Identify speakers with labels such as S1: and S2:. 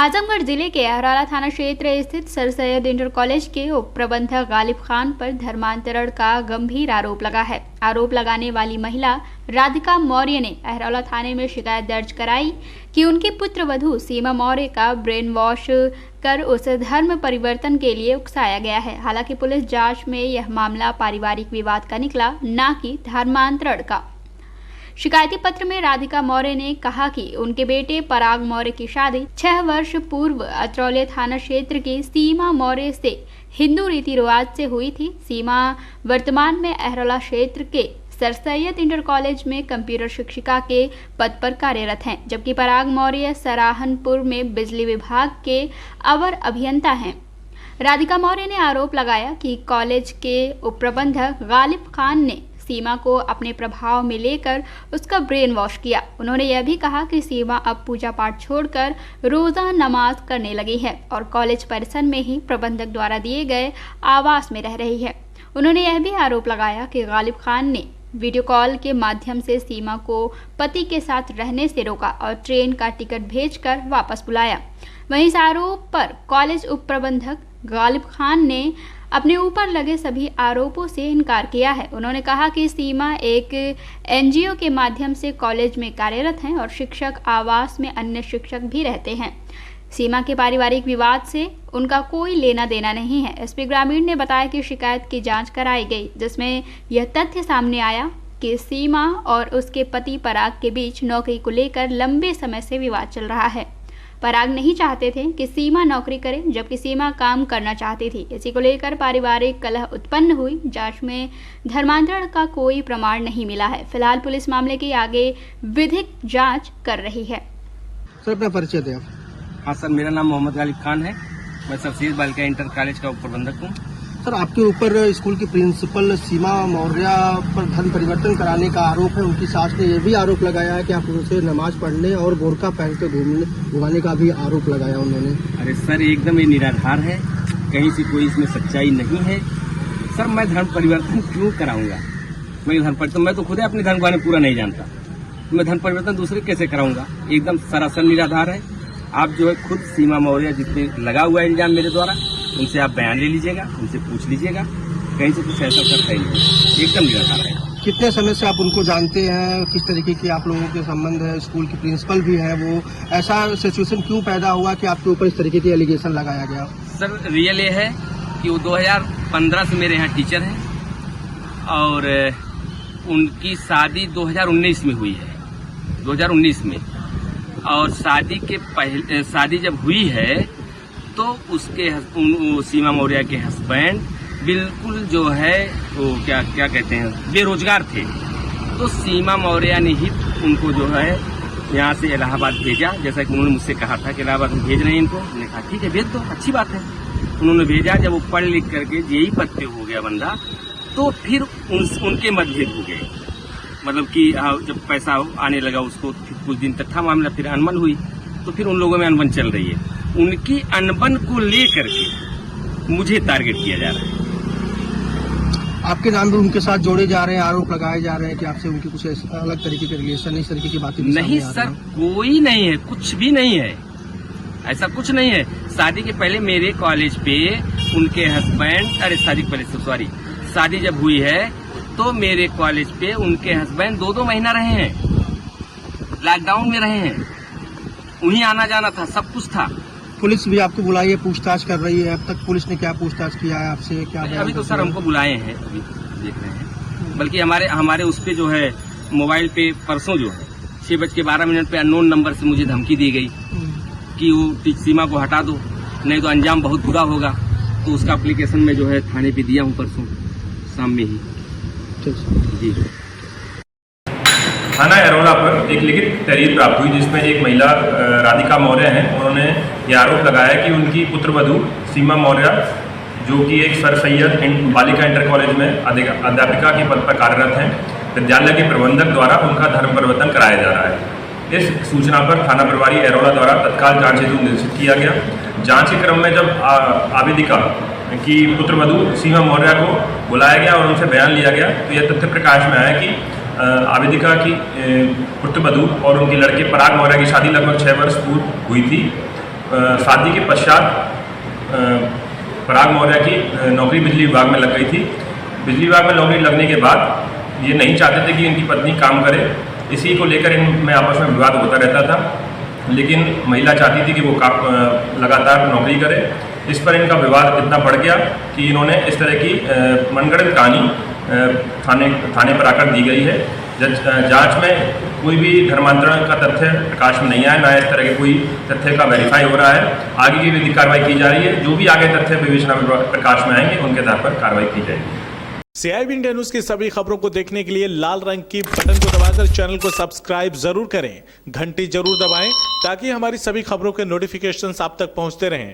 S1: आजमगढ़ जिले के अहराला थाना क्षेत्र स्थित सर सैयद इंटर कॉलेज के उप प्रबंधक गालिब खान पर धर्मांतरण का गंभीर आरोप लगा है। आरोप लगाने वाली महिला राधिका मौर्य ने अहराला थाने में शिकायत दर्ज कराई कि उनकी पुत्रवधू सीमा मौर्य का ब्रेन वॉश कर उसे धर्म परिवर्तन के लिए उकसाया गया है। हालांकि पुलिस जांच में यह मामला पारिवारिक विवाद का निकला, न कि धर्मांतरण का। शिकायती पत्र में राधिका मौर्य ने कहा कि उनके बेटे पराग मौर्य की शादी 6 वर्ष पूर्व अतरौली थाना क्षेत्र की सीमा मौर्य से हिंदू रीति रिवाज से हुई थी। सीमा वर्तमान में अहरौला क्षेत्र के सर सैयद इंटर कॉलेज में कंप्यूटर शिक्षिका के पद पर कार्यरत हैं, जबकि पराग मौर्य सराहनपुर में बिजली विभाग के अवर अभियंता हैं। राधिका मौर्य ने आरोप लगाया कि कॉलेज के उप प्रबंधक गालिब खान ने सीमा को अपने प्रभाव में लेकर उसका ब्रेन वॉश किया। उन्होंने यह भी कहा कि सीमा अब पूजा पाठ छोड़कर रोजा नमाज करने लगी है और कॉलेज परिसर में ही प्रबंधक द्वारा दिए गए आवास में रह रही है। उन्होंने यह भी आरोप लगाया कि गालिब खान ने वीडियो कॉल के माध्यम से सीमा को पति के साथ रहने से रोका और ट्रेन का टिकट भेजकर वापस बुलाया। वहीं इस आरोप पर कॉलेज उप प्रबंधक गालिब खान ने अपने ऊपर लगे सभी आरोपों से इनकार किया है। उन्होंने कहा कि सीमा एक एनजीओ के माध्यम से कॉलेज में कार्यरत हैं और शिक्षक आवास में अन्य शिक्षक भी रहते हैं। सीमा के पारिवारिक विवाद से उनका कोई लेना देना नहीं है। एसपी ग्रामीण ने बताया कि शिकायत की जांच कराई गई, जिसमें यह तथ्य सामने आया कि सीमा और उसके पति पराग के बीच नौकरी को लेकर लंबे समय से विवाद चल रहा है। पराग नहीं चाहते थे कि सीमा नौकरी करे, जबकि सीमा काम करना चाहती थी। इसी को लेकर पारिवारिक कलह उत्पन्न हुई। जांच में धर्मांतरण का कोई प्रमाण नहीं मिला है। फिलहाल पुलिस मामले की आगे विधिक जांच कर रही है।
S2: सर, अपना परिचय दें आप।
S3: हाँ सर, मेरा नाम मोहम्मद गालिब खान है। मैं सर सैयद बालिका इंटर कॉलेज का उप प्रबंधक हूँ।
S2: सर, आपके ऊपर स्कूल की प्रिंसिपल सीमा मौर्य पर धर्म परिवर्तन कराने का आरोप है। उनकी सास ने यह भी आरोप लगाया है कि आप उनसे नमाज पढ़ने और बोरका पहन के घुमाने का भी आरोप लगाया उन्होंने।
S3: अरे सर, एकदम ये निराधार है, कहीं से कोई इसमें सच्चाई नहीं है। सर, मैं धर्म परिवर्तन क्यों कराऊंगा? मैं तो खुद अपने धर्म को पूरा नहीं जानता, मैं धर्म परिवर्तन दूसरे कैसे कराऊंगा? एकदम सरासर निराधार है। आप जो है खुद सीमा मौर्य जिसपे लगा हुआ है इल्जाम मेरे द्वारा, उनसे आप बयान ले लीजिएगा, उनसे पूछ लीजिएगा। कहीं से कुछ ऐसा करता ही नहीं, एकदम निराधार है।
S2: कितने समय से आप उनको जानते हैं? किस तरीके की आप लोगों के संबंध है? स्कूल की प्रिंसिपल भी है वो। ऐसा सिचुएशन क्यों पैदा हुआ कि आपके ऊपर इस तरीके की एलिगेशन लगाया गया?
S3: सर, रियल ये है कि वो 2015 से मेरे यहाँ टीचर हैं और उनकी शादी 2019 में हुई है, 2019 में। और शादी के पहले शादी जब हुई है तो उसके सीमा मौर्य के हस्बैंड बिल्कुल जो है वो क्या कहते हैं, बेरोजगार थे। तो सीमा मौर्य ने ही उनको जो है यहाँ से इलाहाबाद भेजा, जैसा कि उन्होंने मुझसे कहा था कि इलाहाबाद में भेज रहे हैं इनको। मैंने कहा ठीक है, भेज दो, अच्छी बात है। उन्होंने भेजा। जब वो पढ़ लिख करके जेई पद पे हो गया बंदा, तो फिर उनके मतभेद हो गए। मतलब कि जब पैसा आने लगा उसको, फिर कुछ दिन तक था मामला, फिर अनबन हुई। तो फिर उन लोगों में अनबन चल रही है। उनकी अनबन को लेकर के मुझे टारगेट किया जा रहा है।
S2: आपके नाम भी उनके साथ जोड़े जा रहे हैं, आरोप लगाए जा रहे हैं कि आपसे उनकी कुछ अलग तरीके के रिलेशन, इस तरीके की बातें
S3: नहीं सर, कोई नहीं है, कुछ भी नहीं है, ऐसा कुछ नहीं है। शादी के पहले मेरे कॉलेज पे उनके हस्बैंड, अरे शादी के पहले सॉरी, शादी जब हुई है तो मेरे कॉलेज पे उनके हस्बैंड 2-2 महीना रहे हैं, लॉकडाउन में रहे हैं। वहीं आना जाना था, सब कुछ था।
S2: पुलिस भी आपको बुलाई है, पूछताछ कर रही है। अब तक पुलिस ने क्या पूछताछ किया है आपसे? क्या
S3: अभी तो सर हमको बुलाए हैं, अभी देख रहे हैं। बल्कि हमारे उस पे जो है मोबाइल पे परसों जो है 6:12 पे अननोन नंबर से मुझे धमकी दी गई कि वो सीमा को हटा दो, नहीं तो अंजाम बहुत बुरा होगा। तो उसका एप्लीकेशन में जो है थाने पे दिया हूँ परसों शाम में ही। जी।
S4: थाना अहरौला पर एक लिखित तहरीर प्राप्त हुई, जिसमें एक महिला राधिका मौर्य हैं। उन्होंने ये आरोप लगाया कि उनकी पुत्रवधू सीमा मौर्य, जो कि एक सर सैयद बालिका इंटर कॉलेज में अध्यापिका के पद पर कार्यरत हैं, विद्यालय के प्रबंधक द्वारा उनका धर्म परिवर्तन कराया जा रहा है। इस सूचना पर थाना प्रभारी अहरौला द्वारा तत्काल जांच हेतु निर्देशित किया गया। जांच के क्रम में जब आवेदिका की पुत्रवधू सीमा मौर्य को बुलाया गया और उनसे बयान लिया गया, तो यह तथ्य प्रकाश में आया कि आवेदिका की पुत्रवधू और उनके लड़के पराग मौर्य की शादी लगभग 6 वर्ष पूर्व हुई थी। शादी के पश्चात पराग मौर्य की नौकरी बिजली विभाग में लग गई थी। बिजली विभाग में नौकरी लगने के बाद ये नहीं चाहते थे कि इनकी पत्नी काम करे, इसी को लेकर इनमें आपस में विवाद होता रहता था। लेकिन महिला चाहती थी कि वो लगातार नौकरी करे। इस पर इनका विवाद इतना बढ़ गया कि इन्होंने इस तरह की मनगढ़ंत कहानी थाने पर आकर दी गई है। जांच में कोई भी धर्मांतरण का तथ्य प्रकाश में नहीं आया, ना इस तरह के कोई तथ्य का वेरीफाई हो रहा है। आगे की विधिक कार्रवाई की जा रही है। जो भी आगे तथ्य विवेचना में प्रकाश में आएंगे उनके आधार पर कार्रवाई की जाएगी।
S5: CIB इंडिया न्यूज की सभी खबरों को देखने के लिए लाल रंग की बटन को दबाकर चैनल को सब्सक्राइब जरूर करें, घंटी जरूर दबाएं ताकि हमारी सभी खबरों के नोटिफिकेशंस आप तक पहुंचते रहें।